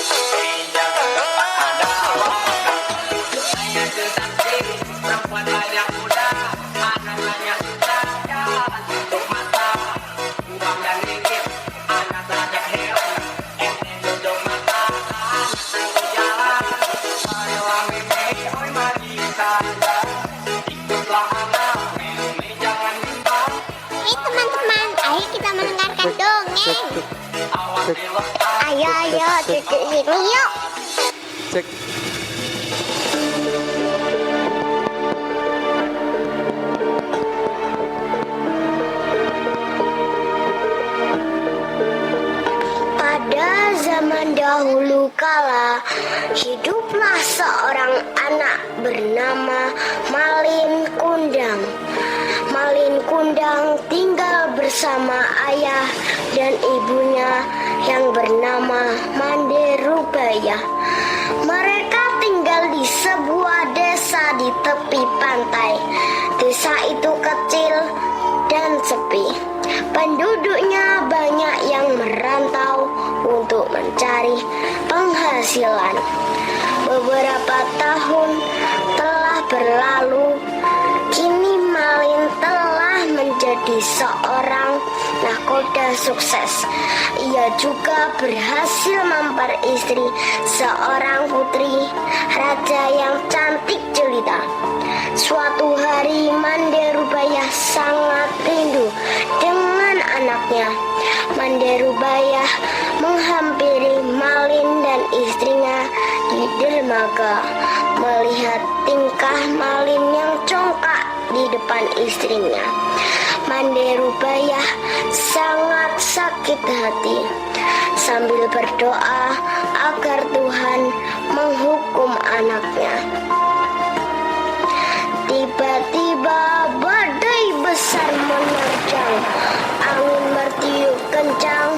Jangan lupa ada saya cantik, perempuan banyak muda, anak banyak muda, jalan tutup mata, uang dan ringgit, anak banyak hewan, tutup mata, anak jalan, ayo ambil oi mari tanda, ikutlah anak, jangan bimbang. Teman-teman, ayo kita mendengarkan dongeng. Ayo, duduk sini yuk. Cek. Pada zaman dahulu kala, hiduplah seorang anak bernama Malin Kundang. Malin Kundang tinggal bersama ayah dan ibunya yang bernama Mande Rubaya. Mereka tinggal di sebuah desa di tepi pantai. Desa itu kecil dan sepi. Penduduknya banyak yang merantau untuk mencari penghasilan. Beberapa tahun telah berlalu. Kini Malin telah menjadi seorang nahkoda sukses. Ia juga berhasil memperistri seorang putri raja yang cantik jelita. Suatu hari Mande Rubaya sangat rindu dengan anaknya. Mande Rubaya menghampiri Malin dan istrinya di dermaga. Melihat tingkah Malin yang congkak di depan istrinya, Mande Rubaya sangat sakit hati. Sambil berdoa agar Tuhan menghukum anaknya, tiba-tiba badai besar menerjang. Angin bertiup kencang,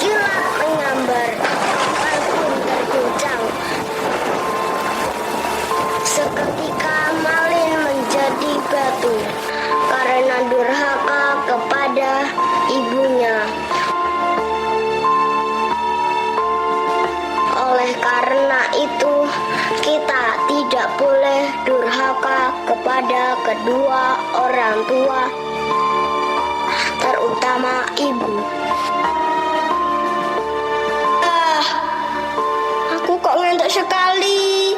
kilat menyambar, kapal pun terguncang. Seketika Malin menjadi batu karena durhaka kepada ibunya. Oleh karena itu, kita tidak boleh durhaka kepada kedua orang tua, terutama ibu. Aku kok ngantuk sekali.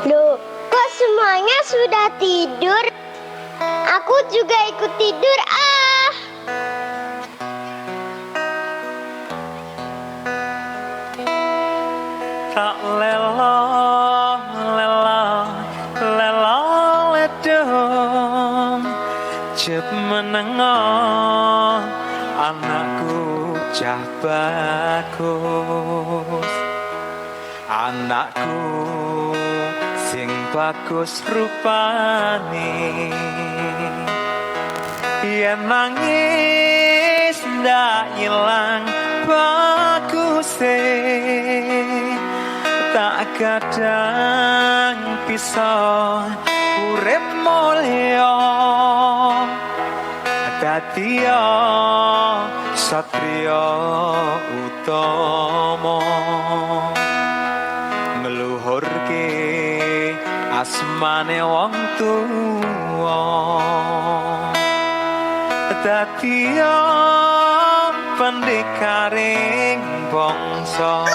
Loh, kok semuanya sudah tidur? Aku juga ikut tidur Tak lelo ledom jep menengok anakku cah bagus, anakku sing bagus rupane. Yen nangis ndak ilang baguse, tak kadang bisa urip mulya. Dadiya satriya utama, ngluhurke asmane wong tuwa. Dadiya pendikaring bangsa.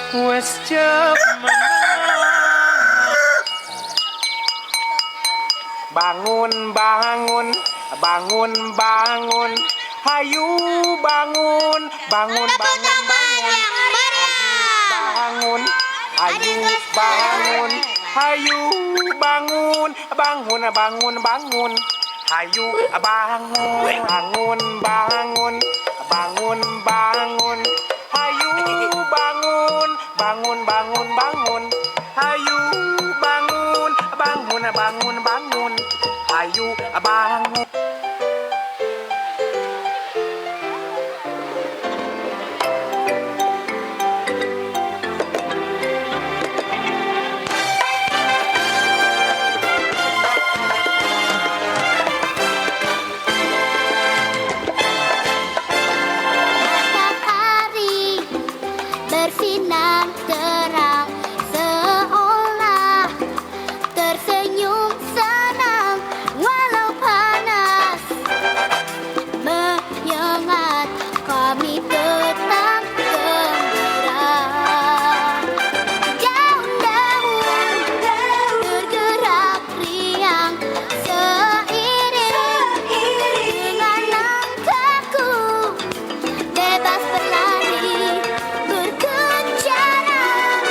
Wes jep bangun, bangun, bangun, bangun, hayu bangun, bangun, bangun, bangun, bangun, hayu bangun, hayu bangun, bangun, bangun, bangun, hayu bangun, bangun, bangun, bangun, bangun, hayu bangun, bangun, bangun, bangun, hayu bangun, bangun, bangun, bangun, hayu bangun. bersinar terang, seolah tersenyum senang walau panas menyengat, kami tetap gembira. Daun-daun bergerak riang seiring dengan langkahku, bebas berlari berkejaran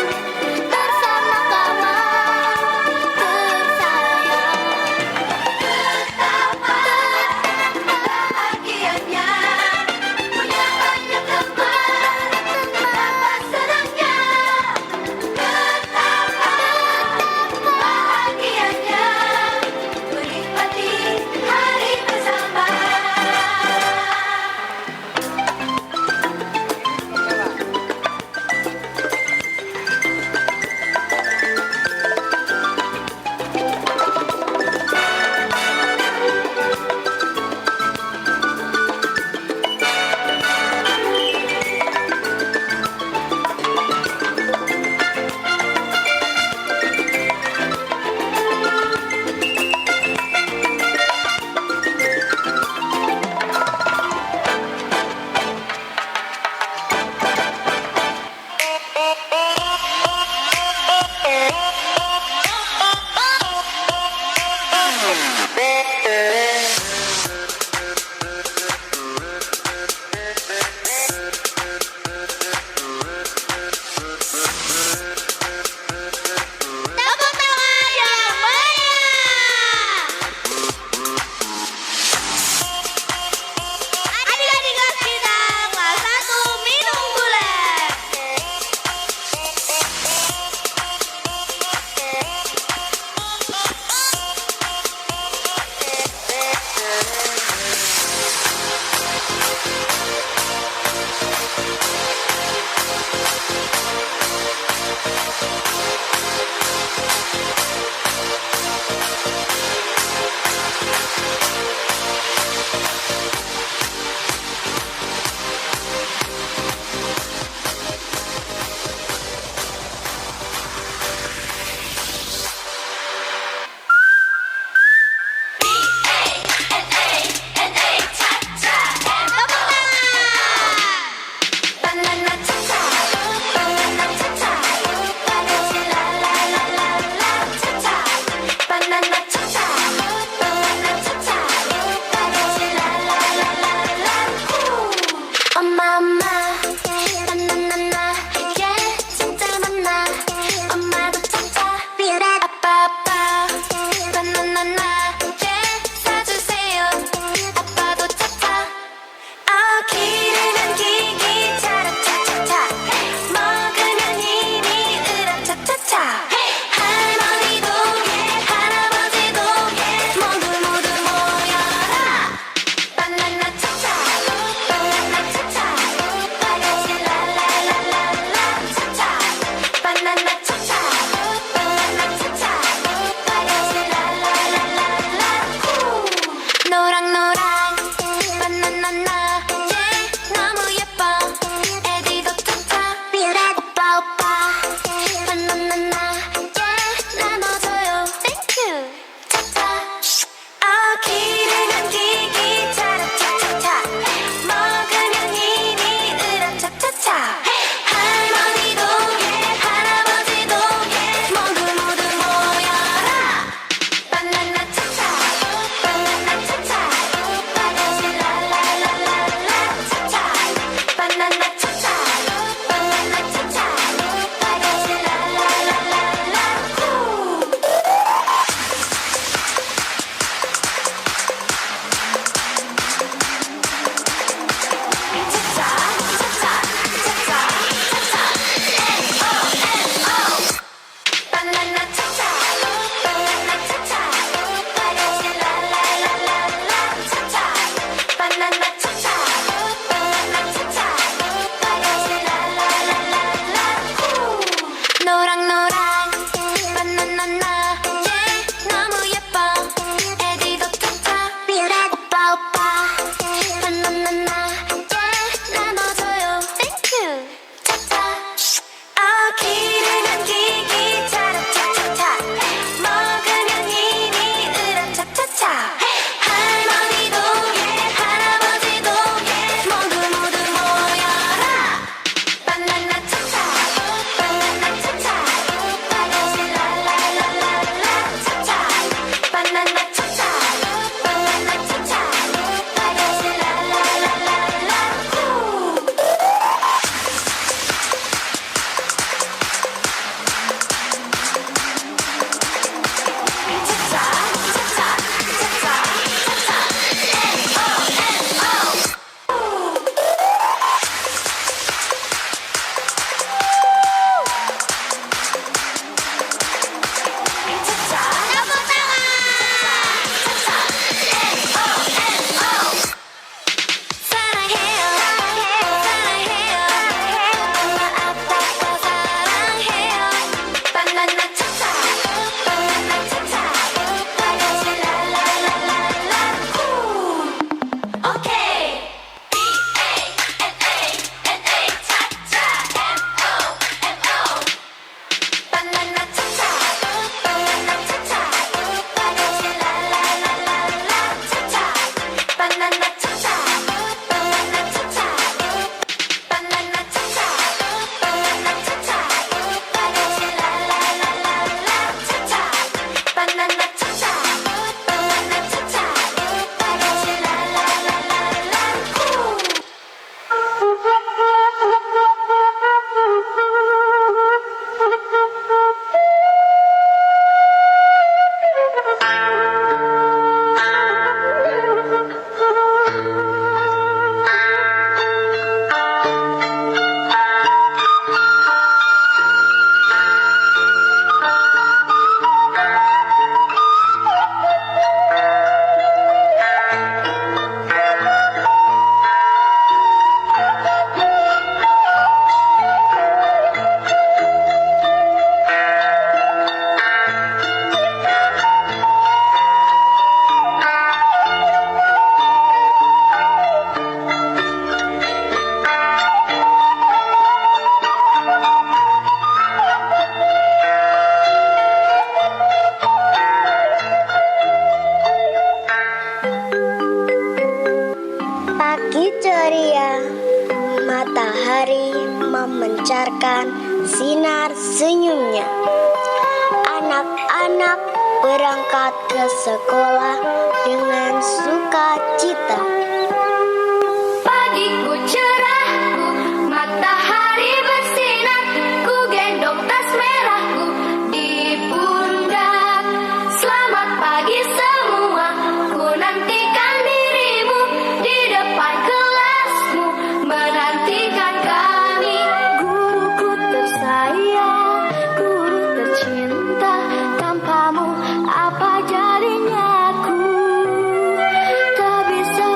sinar senyumnya. Anak-anak berangkat ke sekolah dengan sukacita. Pagiku cerah, matahari bersinar, ku gendong tas merahku di pundak. Selamat pagi semua, ku nantikan dirimu di depan kelasmu, menantikan kami. Guruku tersayang, guru tercinta, tanpamu apa jadinya aku? Tak bisa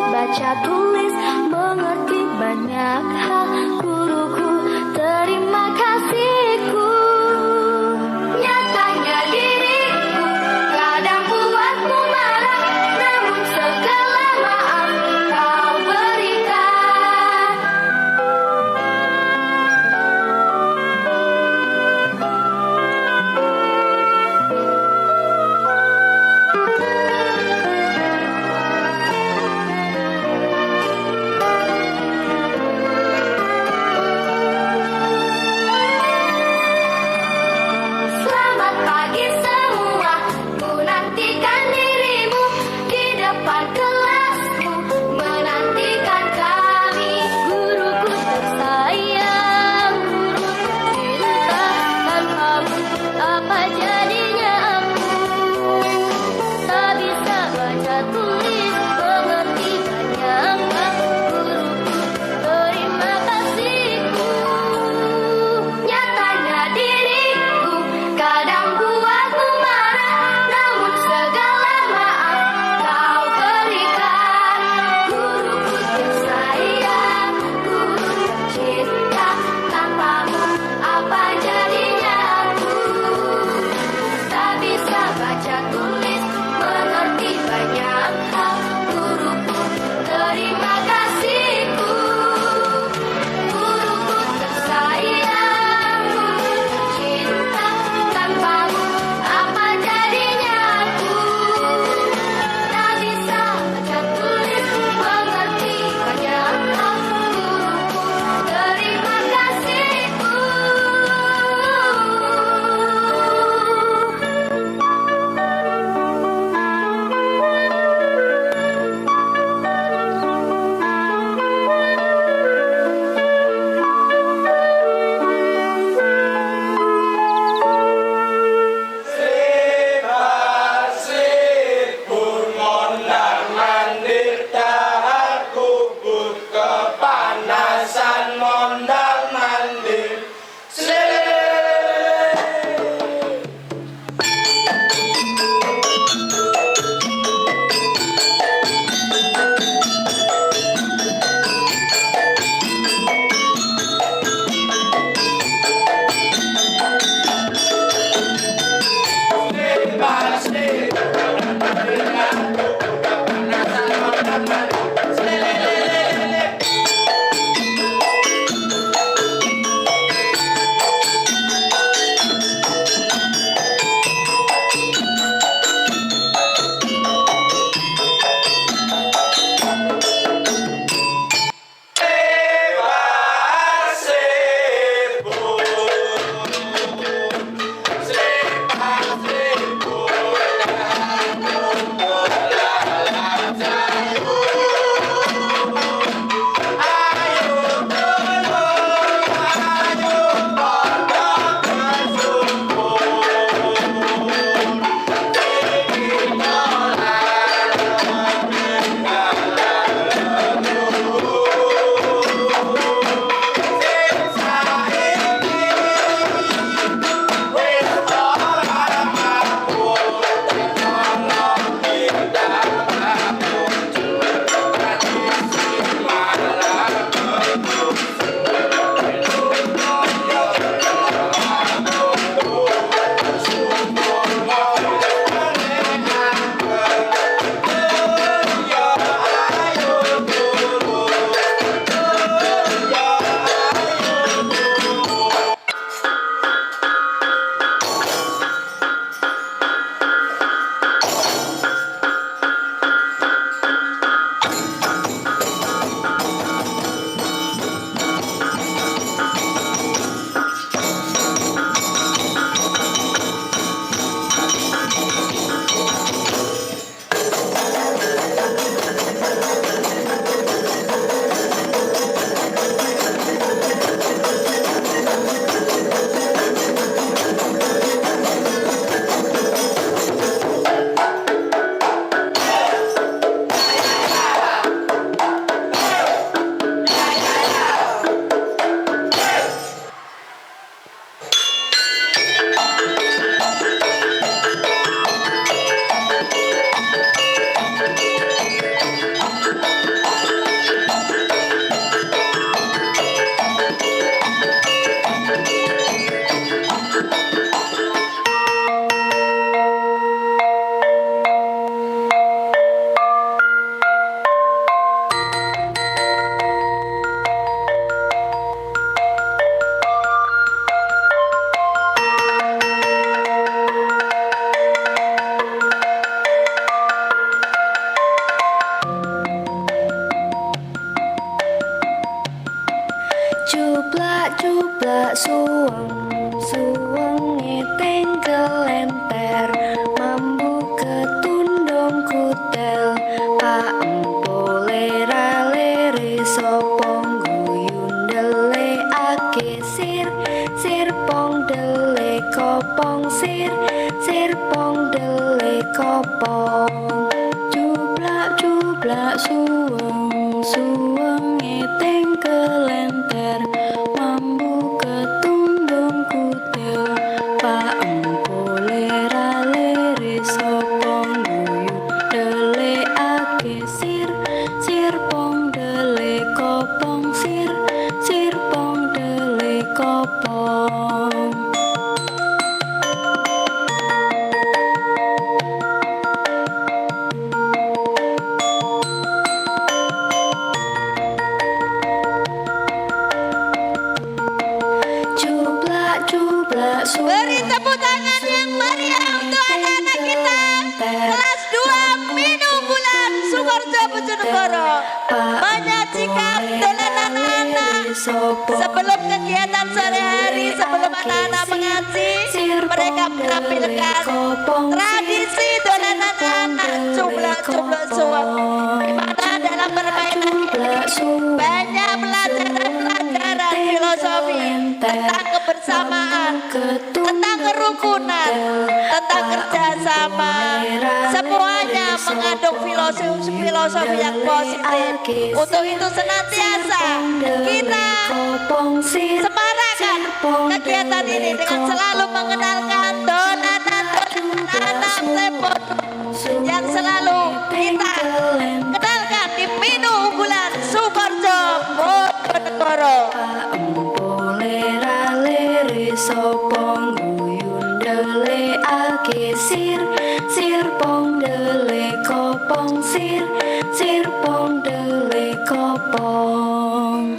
kopong sir, sir pong dele kopong. Jublak jublak suweng, suweng ngeteng kelenter, mambu ketundung kutil, pak empo lera lere sopong guyu dele ake sir, sir pong dele kopong sir, sir pong dele kopong. Jublak jublak Beri tepuk tangan yang meriah untuk anak-anak kita kelas 2 Minu Bulan Sukoharjo Bojonegoro. Menyajikan dolanan anak sebelum kegiatan sore hari, sebelum anak-anak mengaji, mereka menampilkan tradisi dolanan anak jublak-jublak suweng, di mana dalam permainan ini banyak pelajaran-pelajaran filosofi tentang kebersamaan, tentang kerukunan, tentang kerjasama. Semuanya mengandung filosofi yang positif. Untuk itu senantiasa kita semarakan kegiatan ini dengan selalu mengenalkan donanan anak tempo yang selalu kita kenalkan di Minu Bulan Sukoharjo Bojonegoro. lera lere sopong guyun dele ake sir, sir pong dele kopong sir, sir pong dele kopong.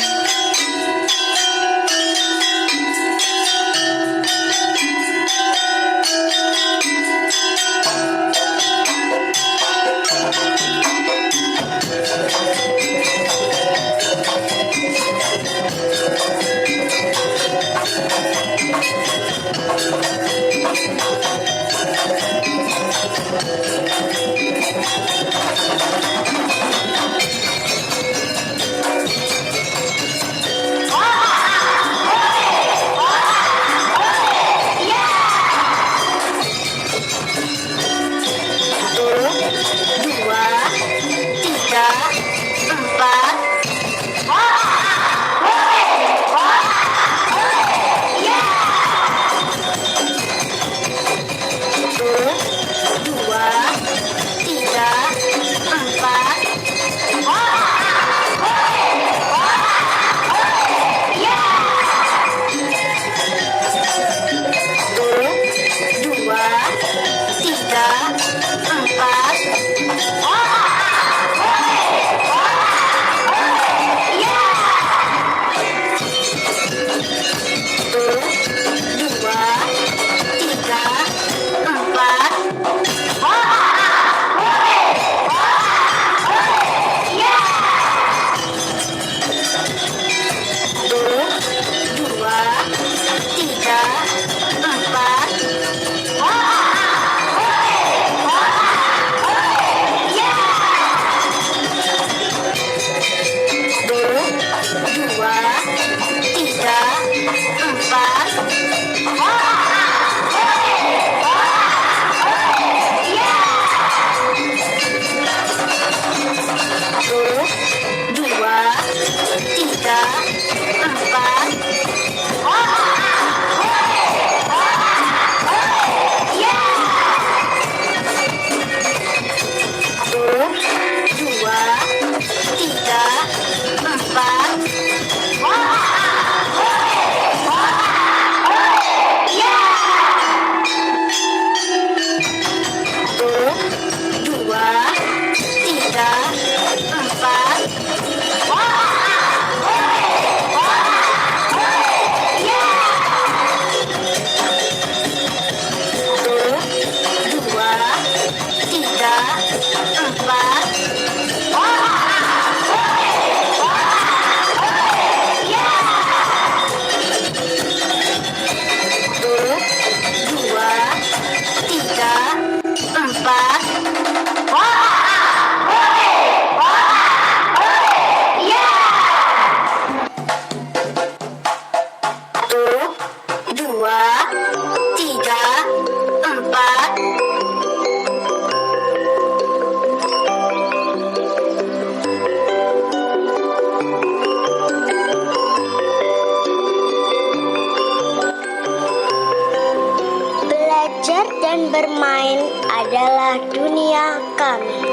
Belajar dan bermain adalah dunia kami.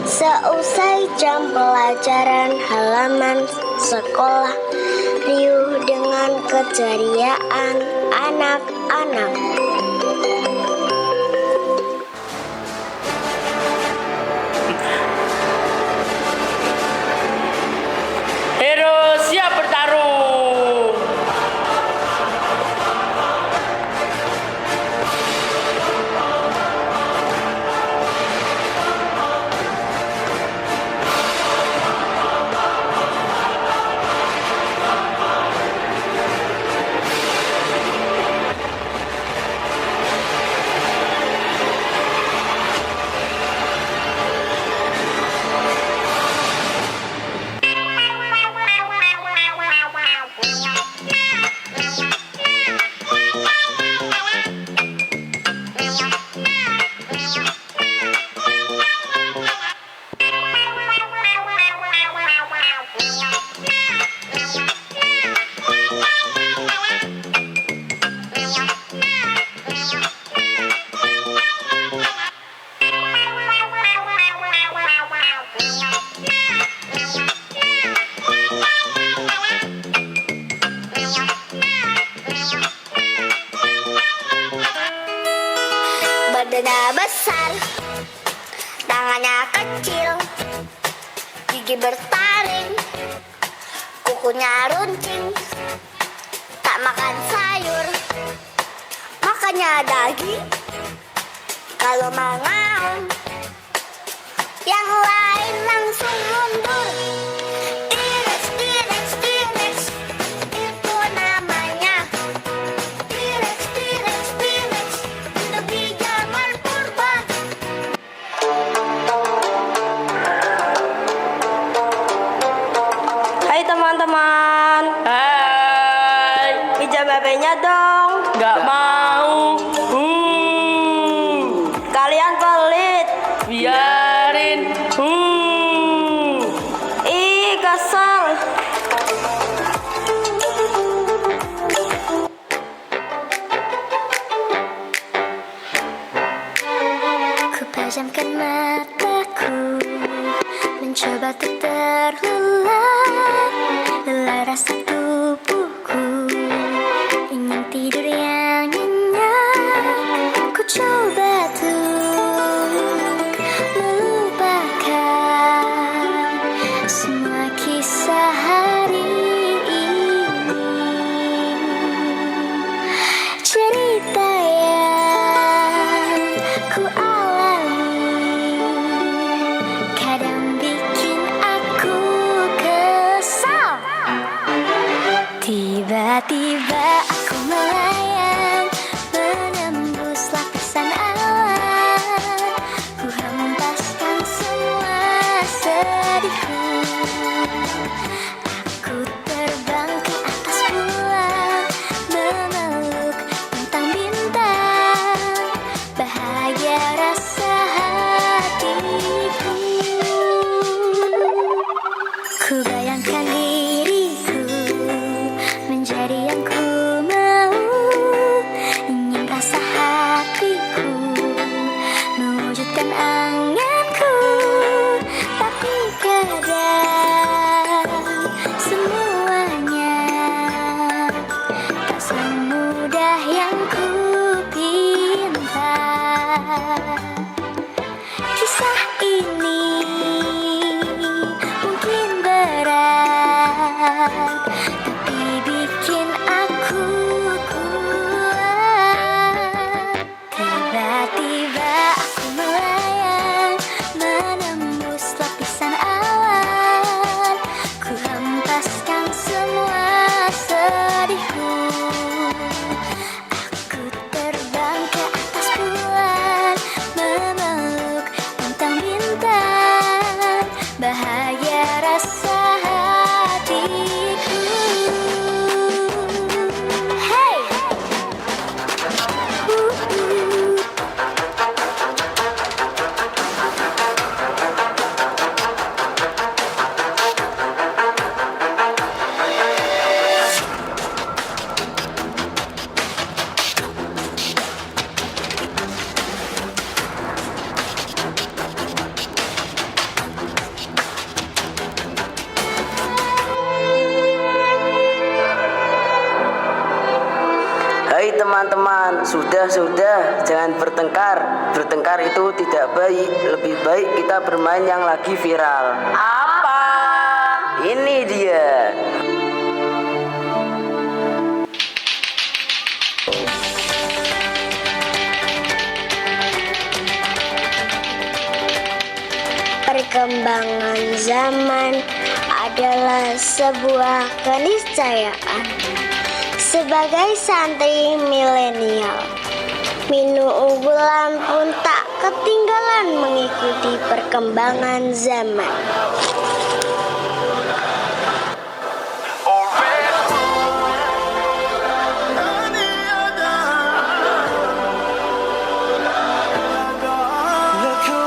Seusai jam pelajaran halaman sekolah, riuh dengan keceriaan anak-anak. Hero siap bertarung. Badannya besar, tangannya kecil, gigi bertaring, kukunya runcing. Tak makan sayur, makannya daging. Kalau mengaum, yang lain langsung mundur. T-Rex, T-Rex, T-Rex, itu namanya. T-Rex, T-Rex, T-Rex, untuk di zaman purba. Hai teman-teman, Hai, pinjam HP-nya dong. nggak mau. Kalian pelit. Biarin. Ih, kesel. Ku pejamkan mataku, mencoba untuk terlelap. Lelah rasa tubuhku, ingin tidur yang nyenyak. Ku coba untuk melupakan semua kisah hari ini. Cerita yang ku alami kadang bikin aku kesal. Hai teman-teman, sudah, jangan bertengkar. Bertengkar itu tidak baik. Lebih baik kita bermain yang lagi viral. Apa? Ini dia. Perkembangan zaman adalah sebuah keniscayaan. Sebagai santri milenial, Minu Unggulan pun tak ketinggalan mengikuti perkembangan zaman. Look who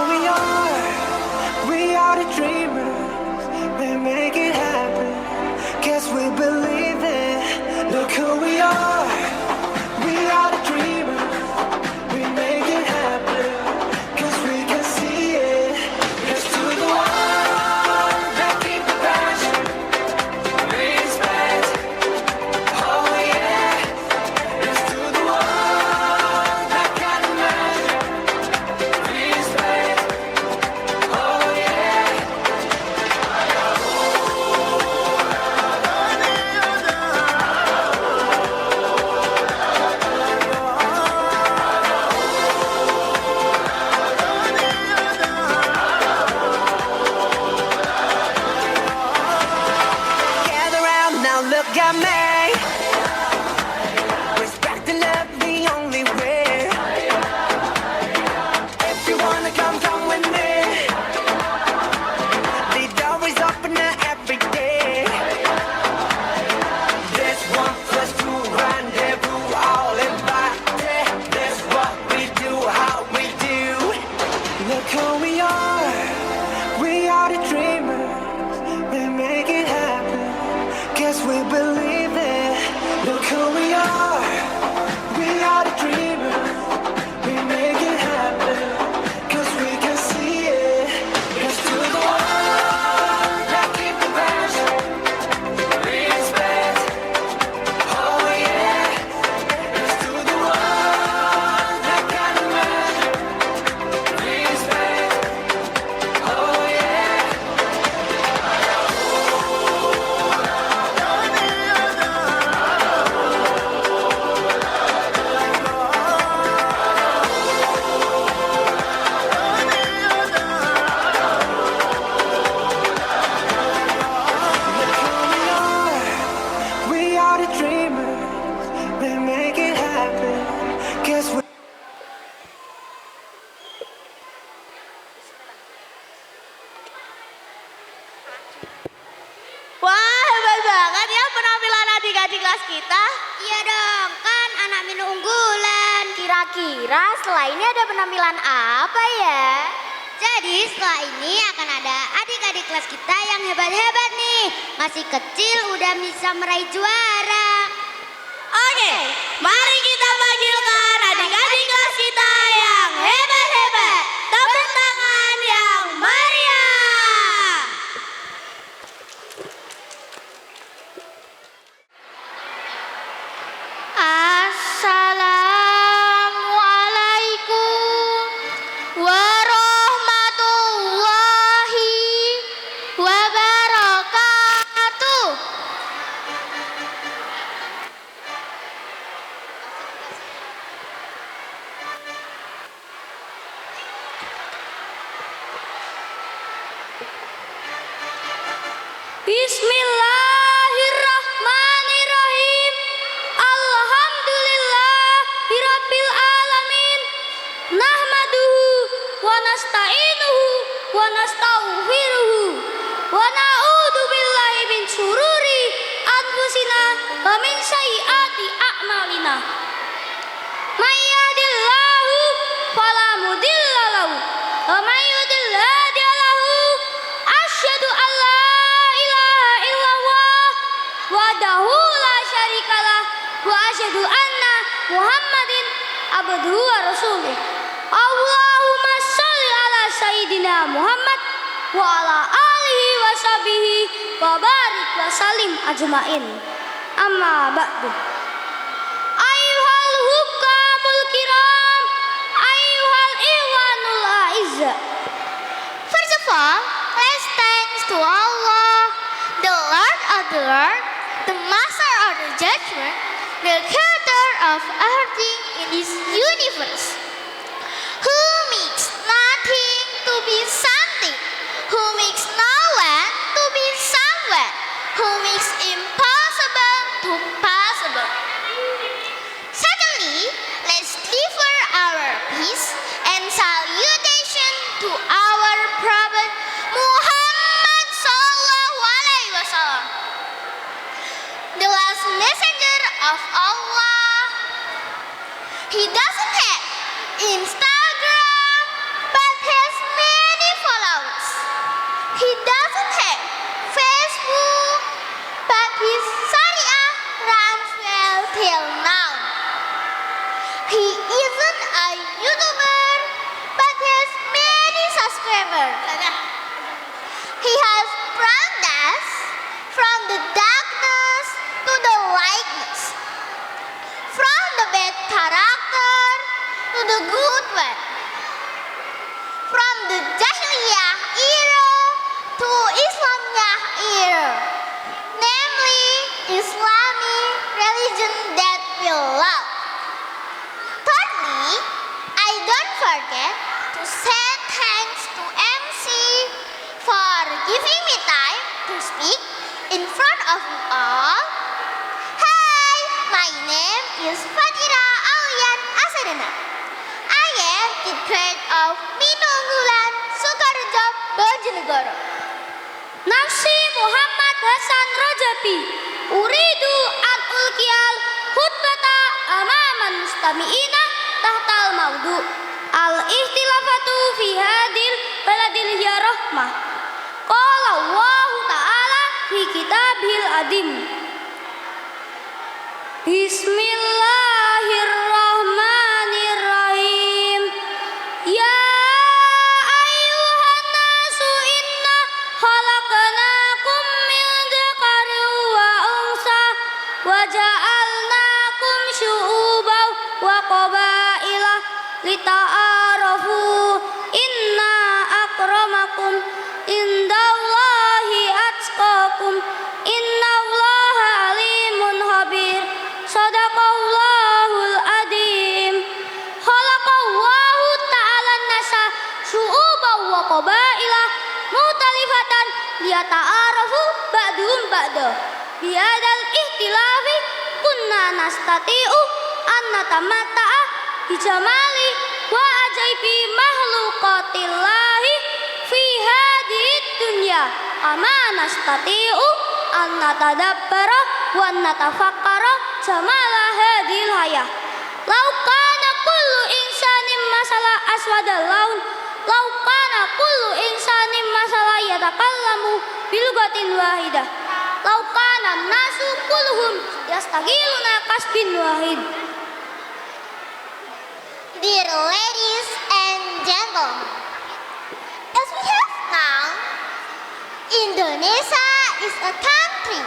we are the dreamers, we make it happen, guess we believe it. Look who we are the dreamers, we make it happen, guess we can see it. Let's do the one that keep the passion, respect, oh yeah. Let's do the one that can imagine, respect, oh yeah. Gather round now, look at me. Respect and love the only way. If you wanna come with me. The door is open every day. This 1+2 rendezvous, all invited. This what we do, how we do. Look who we are the dreamers. We make it happen. Guess we believe it. Look who we are the dreamers. We make it happen. Cause we can see it. Let's do the one that keep the passion. Respect. Oh yeah. Let's do the one that can imagine. Respect. Oh yeah. We are the dreamers, we make it happen. Guess we Wah, hebat banget ya penampilan adik-adik kelas kita. Iya dong, kan anak Minu Unggulan. Kira-kira setelah ini ada penampilan apa ya? Jadi setelah ini akan ada adik-adik kelas kita yang hebat-hebat nih. Masih kecil udah bisa meraih juara. Oke, mari kita panggilkan adik-adik kelas kita yang hebat-hebat. Tepuk tangan yang meriah. Assalamualaikum warahmatullahi wabarakatuh. Bismillahirrahmanirrahim. Alhamdulillahirabbil alamin. Nahmaduhu wa nasta'inuhu wa nastaghfiruhu wa na'udzu billahi min syururi anfusina wa min sayyiati a'malina. May yahdihillahu fala mudilla lahu wa may yudlil hadiya lahu. Asyhadu an la ilaha illallah wahdahu la syarikalah wa asyhadu anna Muhammadin abduhu wa rasuluh. Allahumma sholli ala sayyidina Muhammad wa ala alihi wa sahbihi wa barik wa salim ajmain. Amma ba'du. Ayyuhal Lord, the master of the judgment, the creator of everything in this universe, who makes nothing to be something, who makes no one to be somewhere, who makes impossible to possible. Secondly, let's deliver our peace and salutation to our Prophet Muhammad Sallallahu Alaihi Wasallam, the last messenger of Allah. He doesn't have Instagram, but has many followers. He doesn't have Facebook, but his Sharia runs well till now. He isn't a YouTuber, but has many subscribers. He has brought us from the darkness to the lightness, from the bad character to the good one, from the Jahiliyah era to Islamiyah era, namely Islamic religion that we love. Thirdly, I don't forget to say thanks to MC for giving me time to speak in front of you all. Hi, my name is Fatira Aulian Asadana. I am the grade of Minunggulan Sukarejo Bojonegoro. Nafsi Muhammad Hasan Rajabi. Uridu an ulkiyal khutbata amaman mustami'ina tahtal maudu. Al-ihtilafatu fi hadil baladil ya rahmah. Qala Allah Ta'ala fi kitabil adim. Bismillahirrahmanirrahim. Ya ayyuhan nasu inna khalaqnakum min dzakarin wa unsa wa ja'alnakum syu'uban wa qabaila lita'arafu inna akramakum indallahi atqakum innallaha alimun khabir. Sadaqallahul adim. Khalaqallahu ta'ala nasa syu'uban wa qabaila mutalifatan liyata'arafu ba'duhum ba'da. Bihadal ihtilafi kunna nastati'u an natamatta'a bijamali wa ajaibi makhluqatillahi fi hadhihi dunya ama nastati'u an natadabbara wa natafakkara jamala hadhil hayah. Lau kana kullu insanin masala aswadal laun, lau kana kullu insanin masala yatakallamu bilughatin wahidah, lau kana nasu kulluhum yastaghiluna kasbin wahid. Dear ladies and gentlemen, as we have now, Indonesia is a country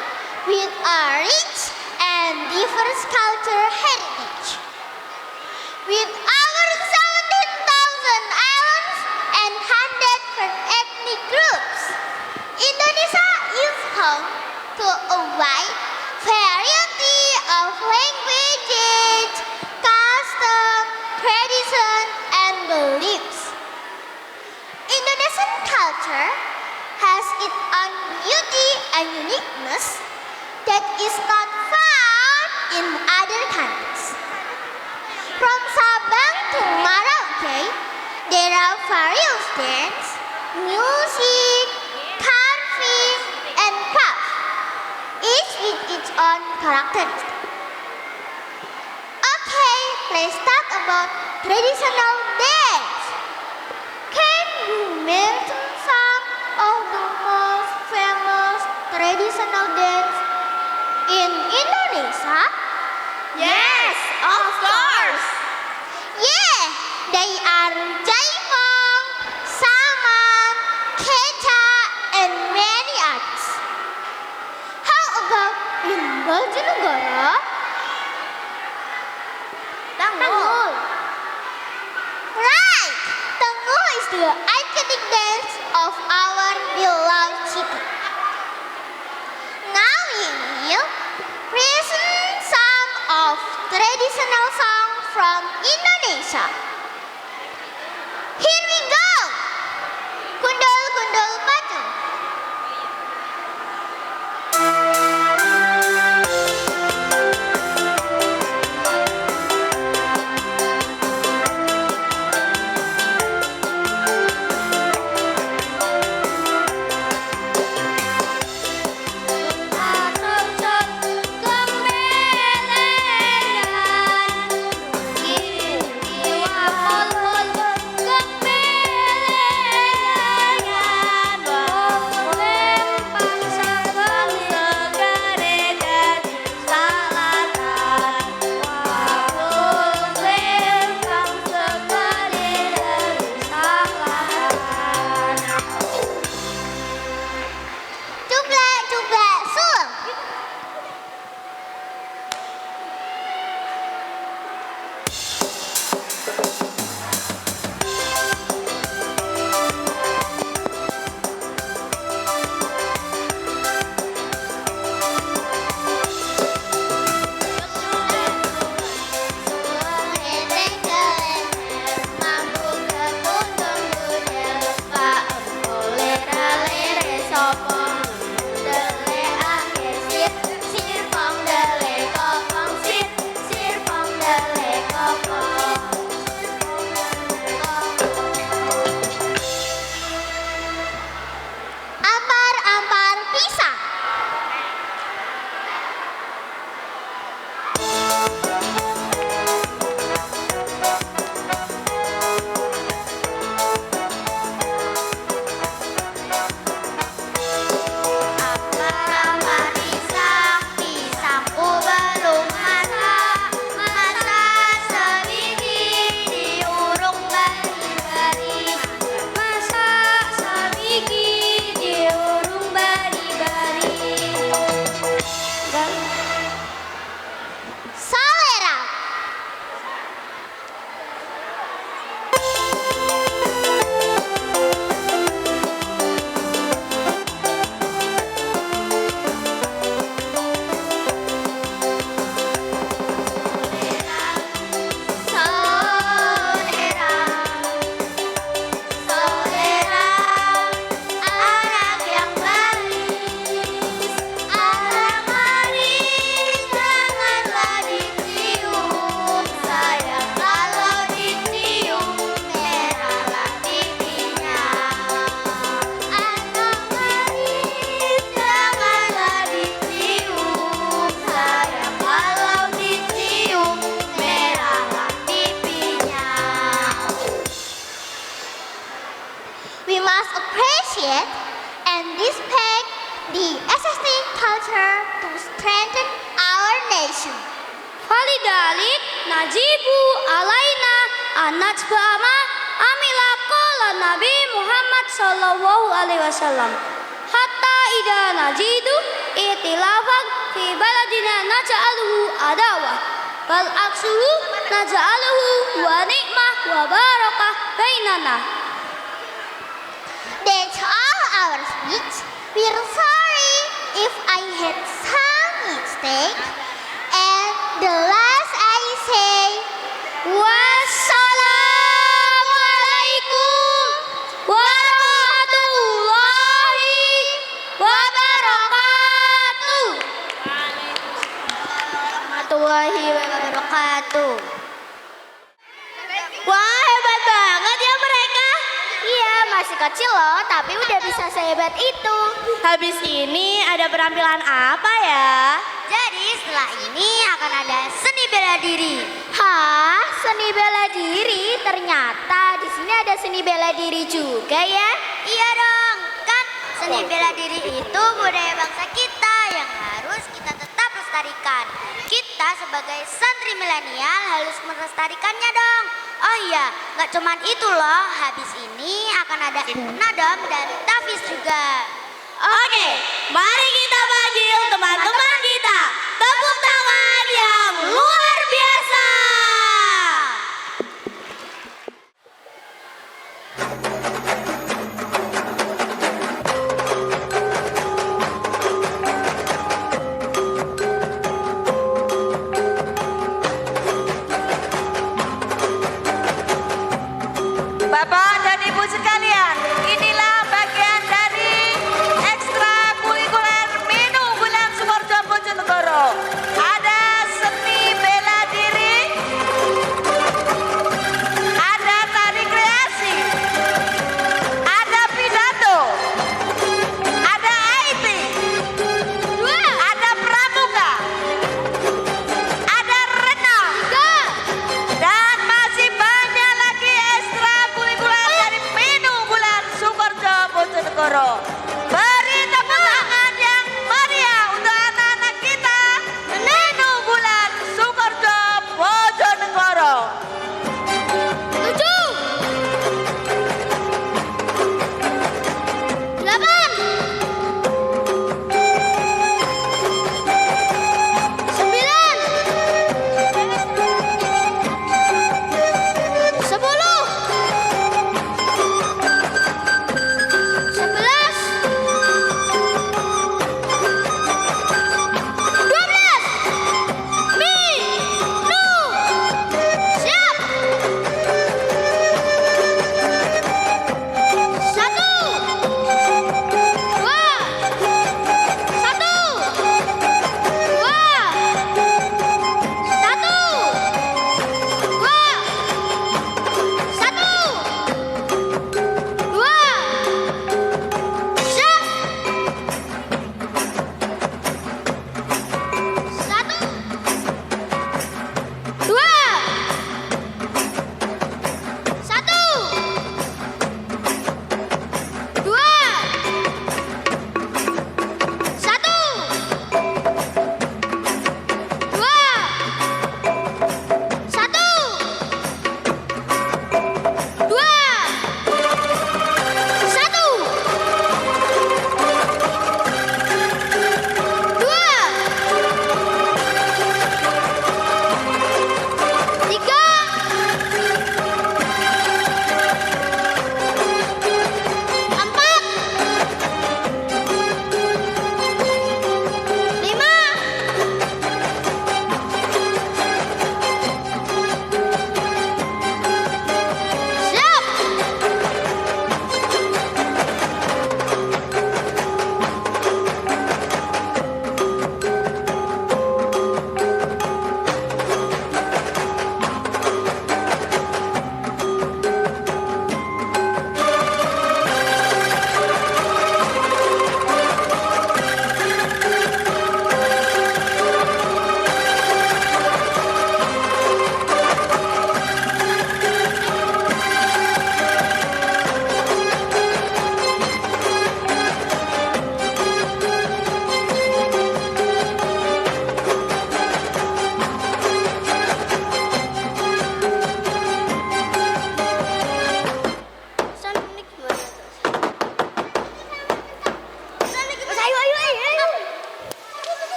with a rich and diverse cultural heritage. With our 17,000 islands and 100 ethnic groups, Indonesia is home to a wide variety of languages, customs, traditions, and beliefs. Indonesian culture has its own beauty and uniqueness that is not found in other countries. From Sabang to Merauke, there are various dance, music, carving, and craft, each with its own characteristic. Okay, let's talk about traditional dance. Can you mention some of the most famous traditional dance in Indonesia? Yes, of course. Yeah, they are Jaipong, Saman, Keca, and many others. How about in Bojonegoro? Tanggul. Right, Tanggul is the iconic dance of our beloved city. Now in present some of traditional song from Indonesia. Here we go. Kundul kundul batu. Cublek cublek sul. Ampar-ampar pisang. Ampar-ampar pisang, pisangku belum masak. Masak sebiji diurung bari-bari. Masak sebiji diurung bari-bari. Salera. Saudara, saudara, anak yang manis, anak manis, janganlah dicium, sayang kalau dicium, merahlah pipinya. Anak manis, janganlah dicium, sayang kalau dicium, merahlah pipinya. We must appreciate and respect the existing culture to strengthen our nation. Falidalik najibu alaina anajbama amila qala Nabi Muhammad sallallahu alaihi wasallam. Hatta ida najidu itilafan fi baladina naj'aluhu adawah bal aksuhu naj'aluhu wa nikmah wa barakah bainana. That's all our speech. We're sorry if I had some mistake. And the last I say, wassalamualaikum warahmatullahi wabarakatuh. Warahmatullahi wabarakatuh. Wah, hebat banget ya mereka. Iya, masih kecil loh, tapi udah bisa sehebat itu. Habis ini ada penampilan apa ya? Jadi setelah ini akan ada seni bela diri. Hah, seni bela diri? Ternyata di sini ada seni bela diri juga ya? Iya dong, kan seni bela diri itu budaya bangsa kita yang harus kita tetap lestarikan. Kita sebagai santri milenial harus melestarikannya dong. Oh iya, nggak cuman itu loh, habis ini akan ada nadam dan tafiz juga. Oke, mari kita panggil teman-teman kita. Tepuk tangan yang luar biasa. Bapak dan Ibu sekalian, inilah bagian dari ekstrakurikuler Minu Bulan Sukoharjo Bojonegoro. Ada seni bela diri, ada tari kreasi, ada pidato, ada IT, ada pramuka, ada renang, dan masih banyak lagi ekstrakurikuler dari Minu Bulan Sukoharjo Bojonegoro. Beri tepuk tangan yang meriah untuk anak-anak kita Minu Bulan Sukoharjo Bojonegoro.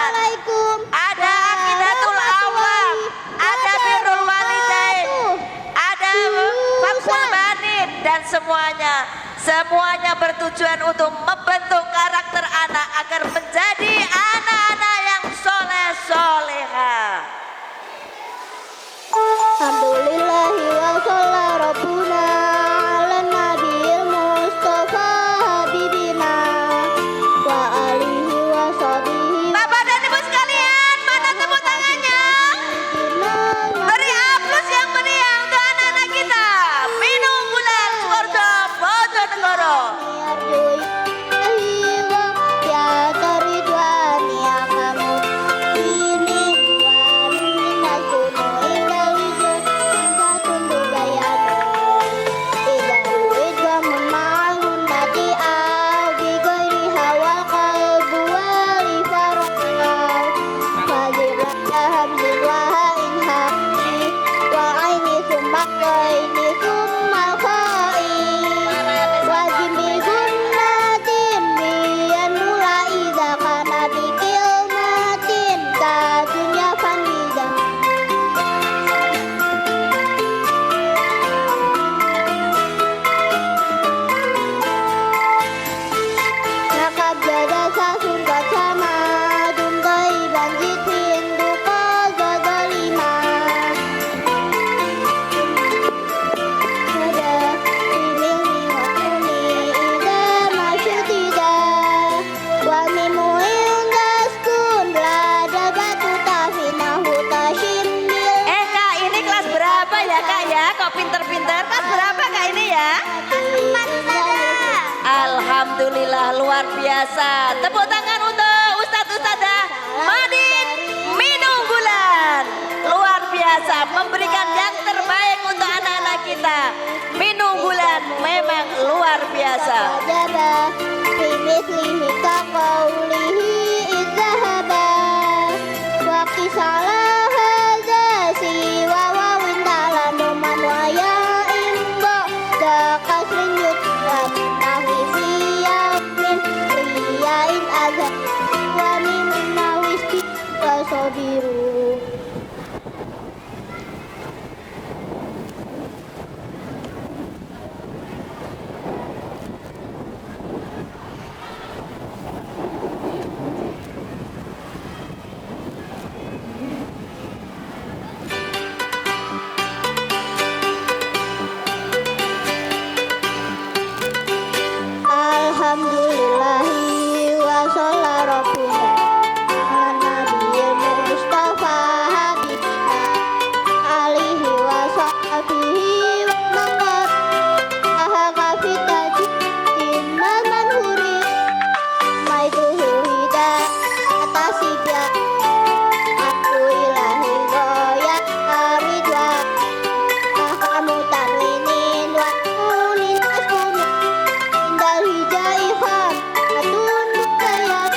'Alaikum ya? Alhamdulillah luar biasa. Tepuk tangan untuk Ustadz Ustadzah Madin Minunggulan. Luar biasa memberikan yang terbaik untuk anak-anak kita. Minunggulan memang luar biasa. Biru. Alhamdulillahi wa sholarabbuna ala nabiyil mustafa habibina alihi wa sahbihi wa mawar ahaka fitajin manhuri maiduhu hidah atasibya aku ilahi goya ridwan ahkamu tanwinin wa ulin asuni indal hijaifan atun mutayat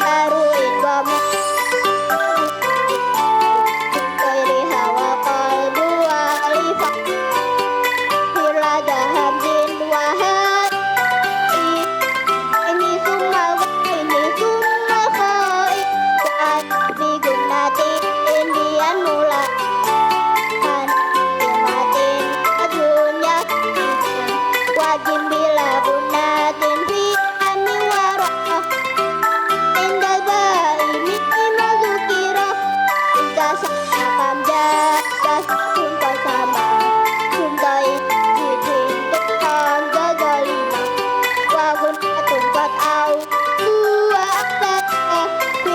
haruin wa mukairi hawa qalbu wa alifah hirada hamdin wa hai ini summa wa ini summa khai dan bigunnati indian mula an umatin dunya wajib bila bunatin fi ani warah indal baimi mazukira inta sakam jadas sunta sama sunta idin tukang gagalina wagun tumpat au dua abad fi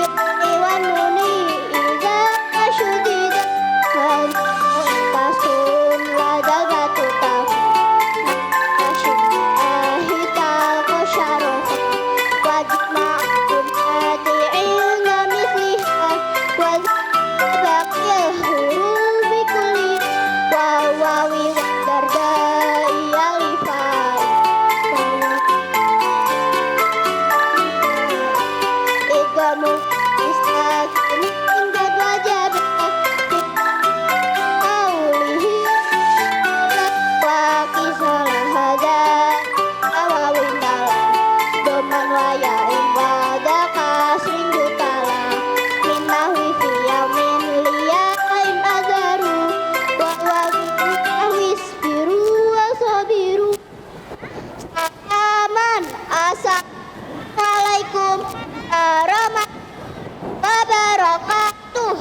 iwan nuni iza asyudida han pasun wadaga tutaf asyud ahita kosyarah wajib ma'akun hati ilga misliha wajib bakil hurubi kuli wawawi wadardai alifai igamu istakin indad wajab aulihi wakisalah hada awawin dalam doman waya imbada kasring jutala minahwi fi yaumin liyain azaru wawis biru wasabiru aman assalamualaikum warahmatullahi wabarakatuh.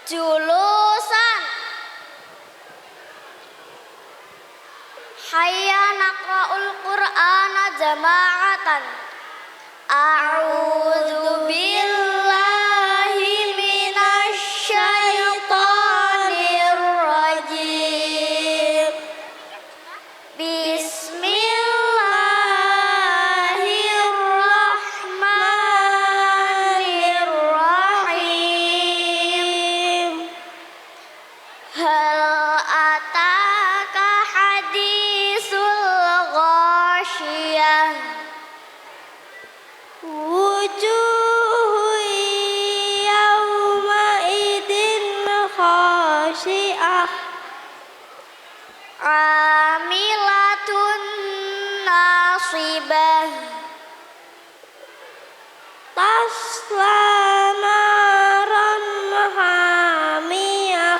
Julusan Hayya naqra'ul Qur'ana jama'atan. A'udzu billahi minasy حاصبة تصلى نارا حامية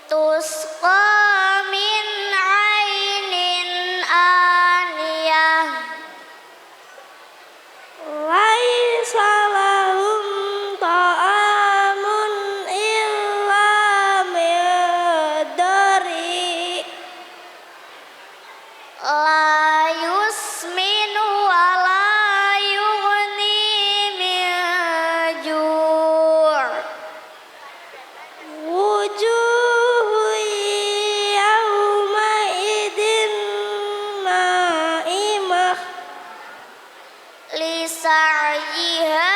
تسقى من عين آنية ليس لهم طعام إلا من ضريع لا يسمن ولا يغني من جوع وجوه يومئذ ناعمة لسعيها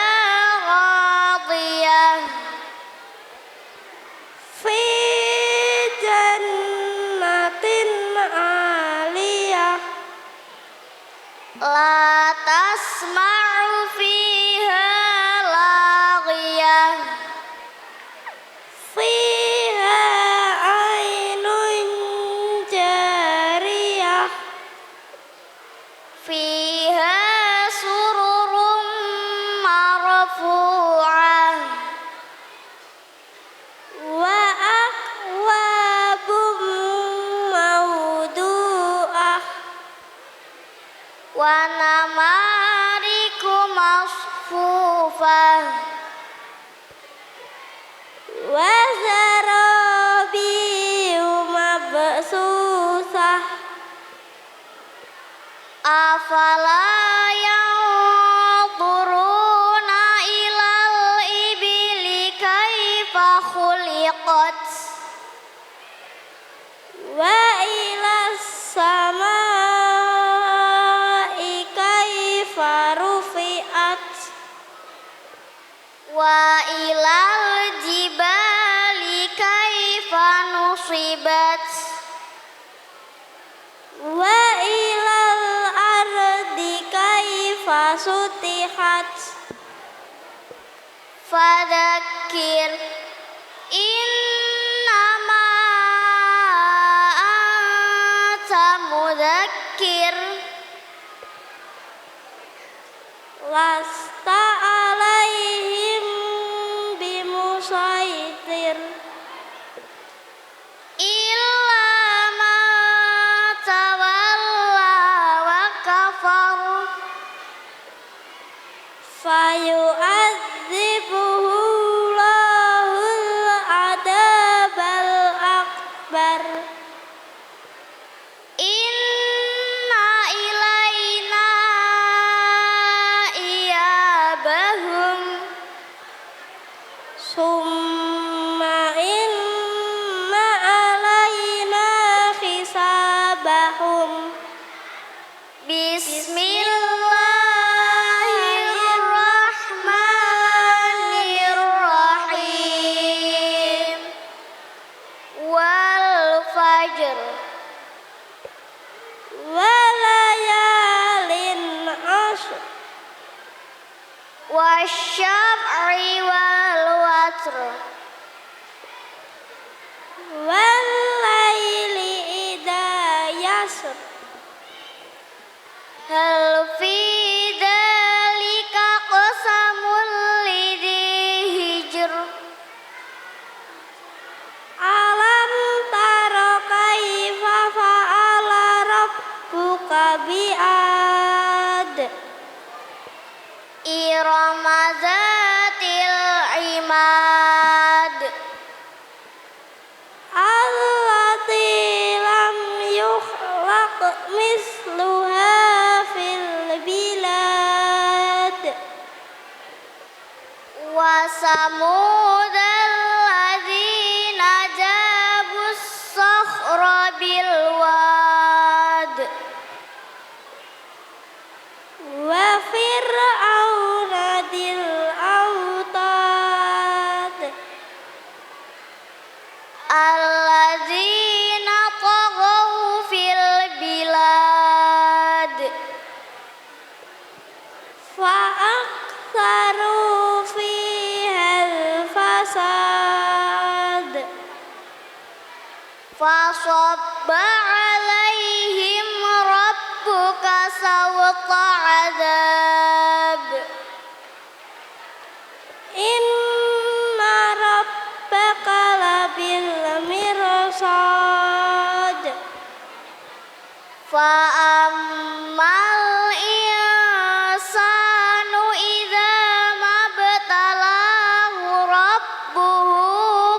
راضية في جنة عالية لا تسمع فيها لاغية فيها عين جارية فيها سرر مرفوعة وأكواب موضوعة ونمارق مصفوفة وزرابي مبثوثة أفلا ينظرون إلى الإبل كيف خلقت وإلى السماء كيف رفعت وإلى الجبال كيف نصبت وإلى الأرض كيف سطحت فذكر إنما أنت مذكر لست عليهم بمسيطر إلا من تولى وكفر فيعذبه الله العذاب الأكبر إن إلينا إيابهم ثم إن علينا حسابهم بسم الله الرحمن الرحيم والفجر وليال عشر والشفع والوتر والليل إذا يسر هل في ذلك قسم لذي هجر ألم تر كيف فعل ربك بعاد إرم ذات العماد التي لم يخلق مثلها في البلاد وثمود الذين جابوا الصخر بالواد وفرعون ذي الأوتاد الذين طغوا في البلاد فأكثروا فيها الفساد فصب عليهم ربك فوق عذاب إن ربك لبالمرصاد فأما الإنسان إذا ما ابتلاه ربه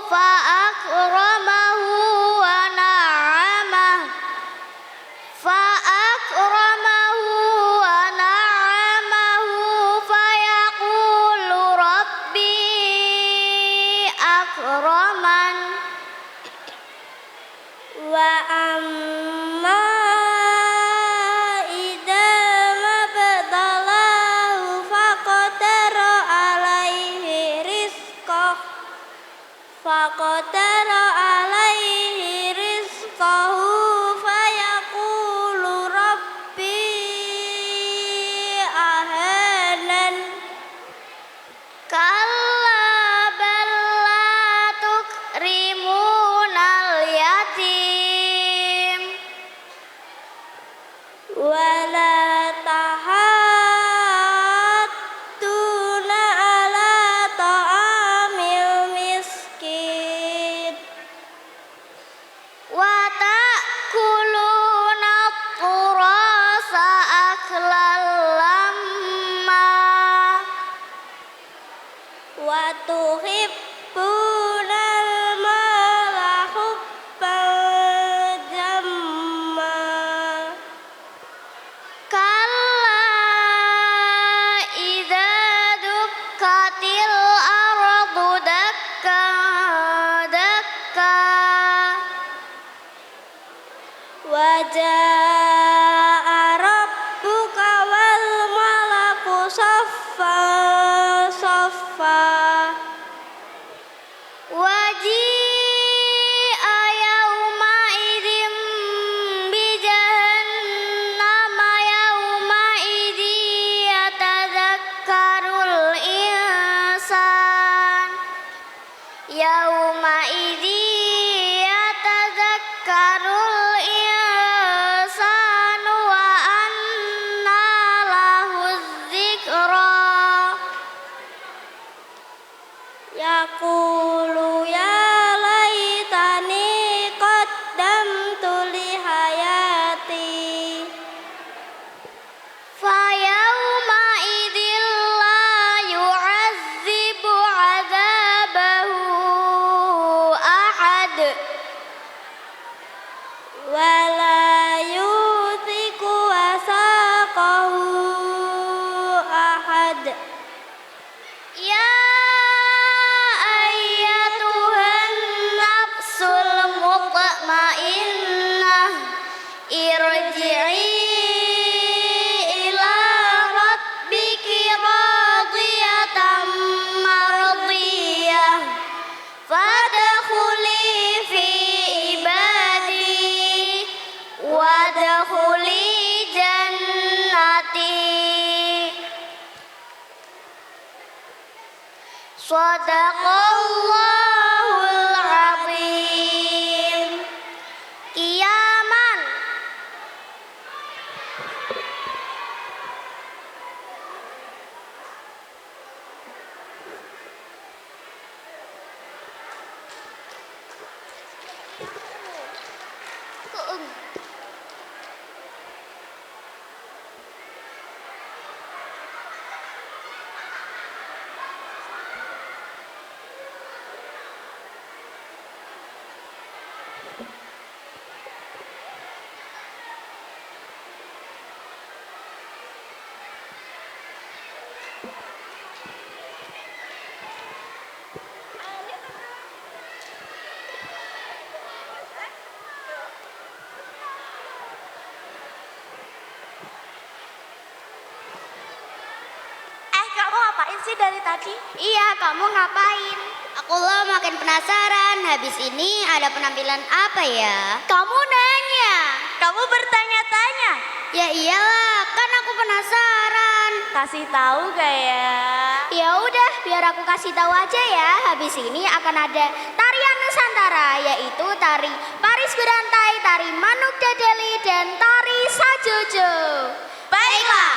فأكرمه ونعمه فيقول ربي أكرمن وأما إذا ما ابتلاه فقدر عليه رزقه فيقول ربي أهانن كلا بل لا تكرمون اليتيم ولا تحاضون على طعام المسكين وتأكلون التراث أكلا لما وتحبون المال حبا جما كلا إذا دكت الأرض دكا دكا وجاء ربك والملك صفا صفا وجيء يومئذ بجهنم يومئذ يتذكر الإنسان وأنى له الذكرى يقول يا ليتني قدمت لحياتي فيومئذ لا يعذب عذابه أحد ولا يوثق وثاقه أحد يا أيتها النفس المطمئنة ارجعي إلى ربك راضية مرضية فادخلي في عبادي وادخلي جنتي Sadaqallahul azim. Kiaman. Kamu ngapain sih dari tadi? Iya, kamu ngapain? Aku lo makin penasaran. Habis ini ada penampilan apa ya? Kamu nanya. Kamu bertanya-tanya. Ya iyalah, kan aku penasaran. Kasih tahu gak ya? Ya udah, biar aku kasih tahu aja ya. Habis ini akan ada tarian Nusantara, yaitu tari Paris Berantai, tari Manuk Dadeli, dan tari Sajojo. Baiklah.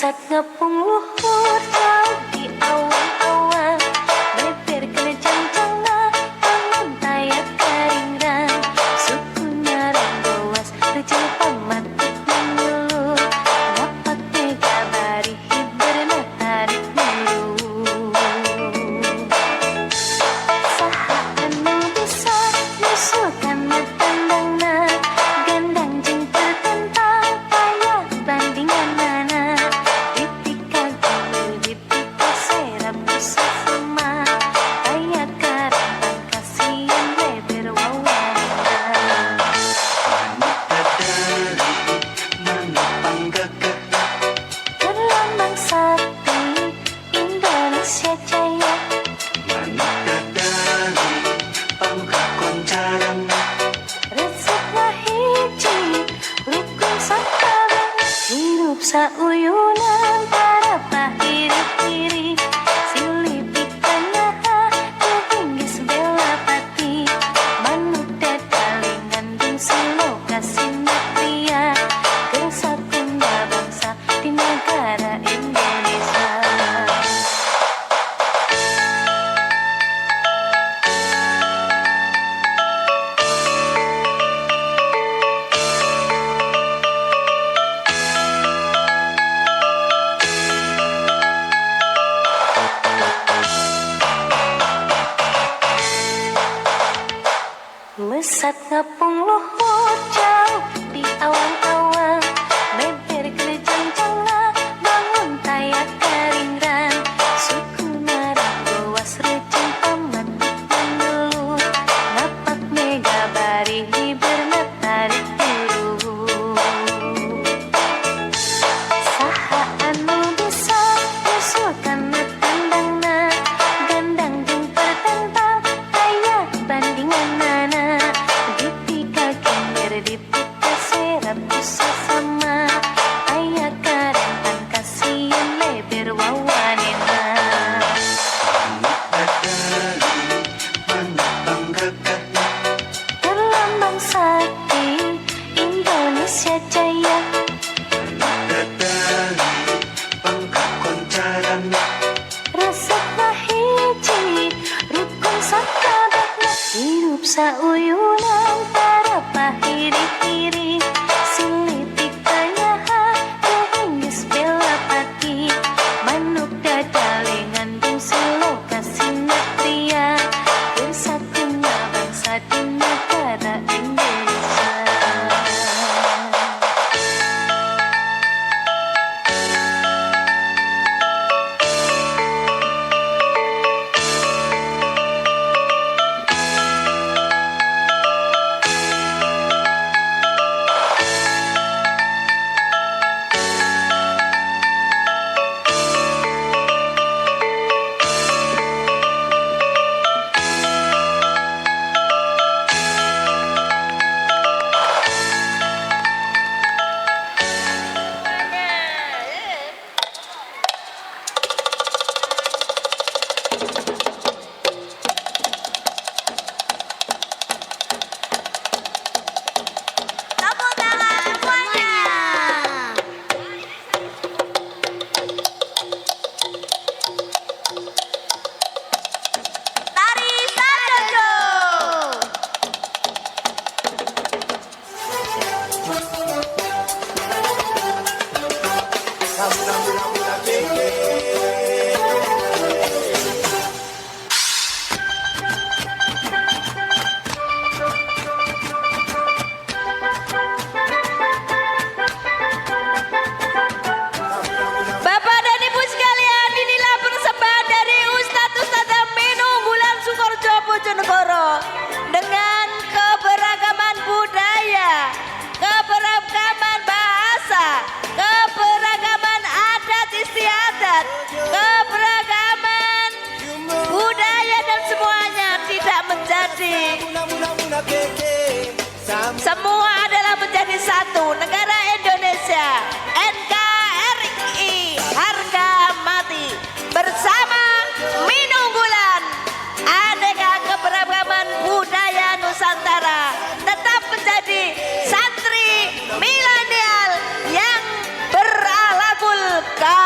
Mesat ngepung luhur jauh di awan-awan, beber kena jang-jangna bangun tayak karingran, suku narang boas rejel pamatik mengeluh, ngapak mega bari hiberna tarik mulu. Saha anu bisa nyusulkan tandangna, gandang jeung tertentang payah bandingan mana, ditika gitu ditika serap bisa sama, payah karapan kasihan beber wawana. Berlambang sakti Indonesia Jaya, resepna hiji rukun sakabeh, hirup sauyunan para pahiri-hiri, silih pikanyaha kehinggis bela pati, manuk dadalingan dung silo kasindak pria, kesakunda bangsa di negara Indonesia. Mesat ngepung luhur jauh di awan-awan, beber kena jang-jangna bangun tayak karingran, suku narang boas rejeng pamatik mengeluh, ngapak mega bari hiberna tarik mulu. Saha anu bisa nyusulkan tandangna, gandang jeung tertentang payah bandingan mana, ditika kinger ditika serap bisa sama, payah karapan kasihan leber wawanena. Berlambang sakti Indonesia Jaya, resepna hiji rukun sakabehna, hirup sauyunan para pahiri-hiri, silih pikanyaha kehinggis bela pati, manuk dadalingan dung silo kasindak pria, bersatunya bangsa di negara Indonesia. Tepuk tangan semuanya. Tari Sandojo. Bapak dan Ibu sekalian, inilah persembahan dari Ustadz Minu Bulan Sukorjo Bojonegoro dengan keberagaman budaya, keberagaman bahasa, keberagaman adat istiadat, keberagaman budaya dan semuanya tidak menjadi, semua adalah menjadi satu negara Indonesia. NKRI harga mati bersama Minu Bulan, aneka keberagaman budaya Nusantara tetap menjadi santri milenial yang berakhlakul karimah.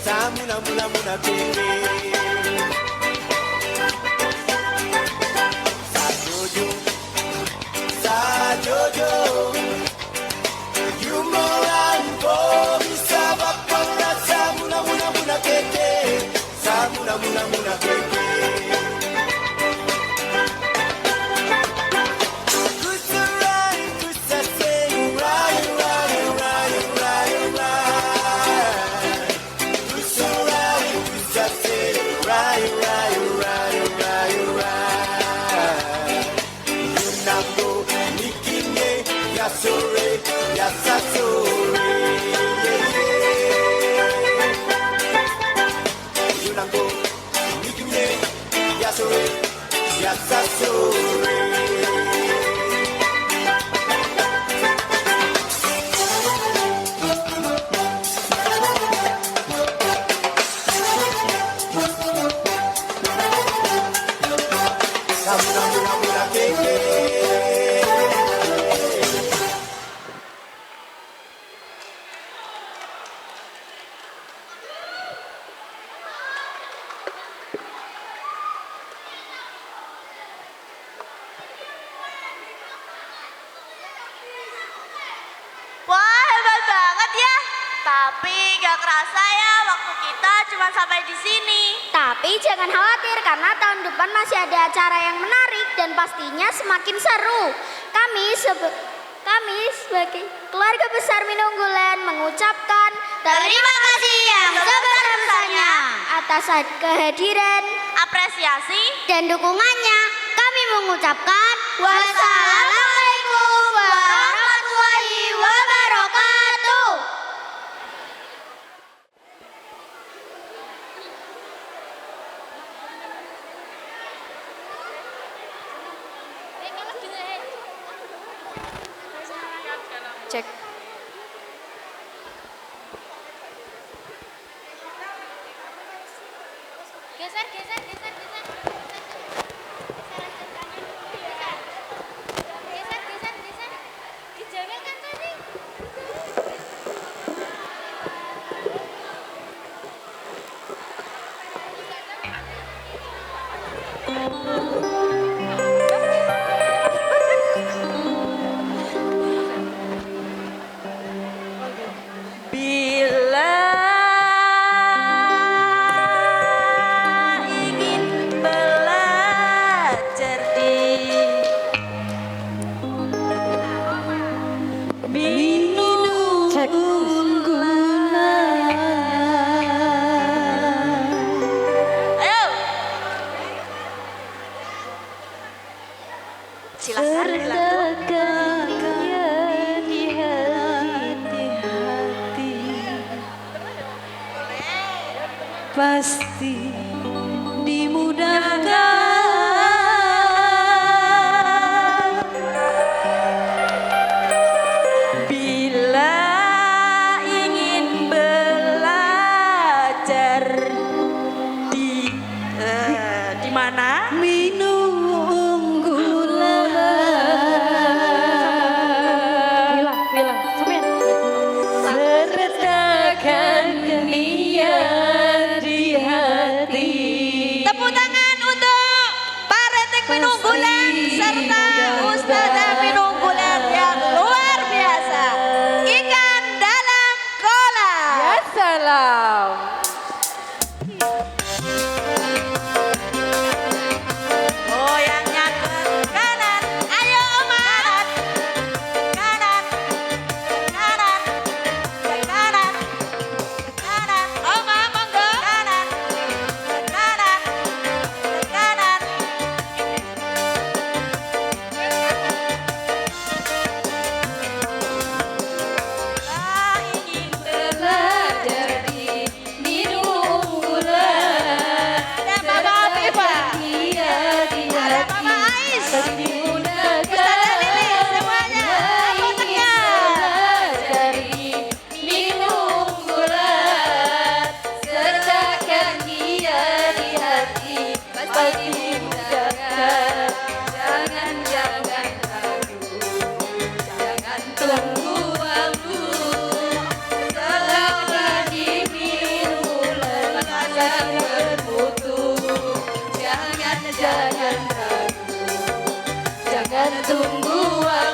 Samuna muna muna keke. Sajojo, sajojo. Yumoran ko bisa bapaknya samuna muna muna keke. Samuna muna muna keke. Kusarai kusasei rai rai rai rai rai. Kusarai kusasei rai rai rai rai rai. Yunambo nikine yasore yasasore. Yunambo nikine yasore yasasore. Samuna muna muna keke. Wah, hebat banget ya. Tapi gak kerasa ya waktu kita cuma sampai di sini. Tapi jangan khawatir karena tahun depan masih ada acara yang menarik dan pastinya semakin seru. Kami sebagai keluarga besar Minunggulan mengucapkan Terima kasih yang sebesar-besarnya atas kehadiran apresiasi dan dukungannya. Kami mengucapkan wassalamualaikum warahmatullahi wabarakatuh. Cek. Geser, geser, geser, geser. Geser, geser, geser. Dijamin kan tadi? Bila ingin belajar di Ayo. Silakan dilanjut. Pasti dimudahkan Bila ingin belajar di mana? Sertakan niat di hati. Tepuk tangan untuk Pak Retik Minunggulan serta Ustazah Minunggulan yang luar biasa. Ikan dalam kolam. Ya salam. Goyangnya ke kanan. Ayo Oma. Kanan. Kanan. Ke kanan. Kanan. Oma monggo. Kanan. Kanan. Kanan. Ingin belajar di tumbuhan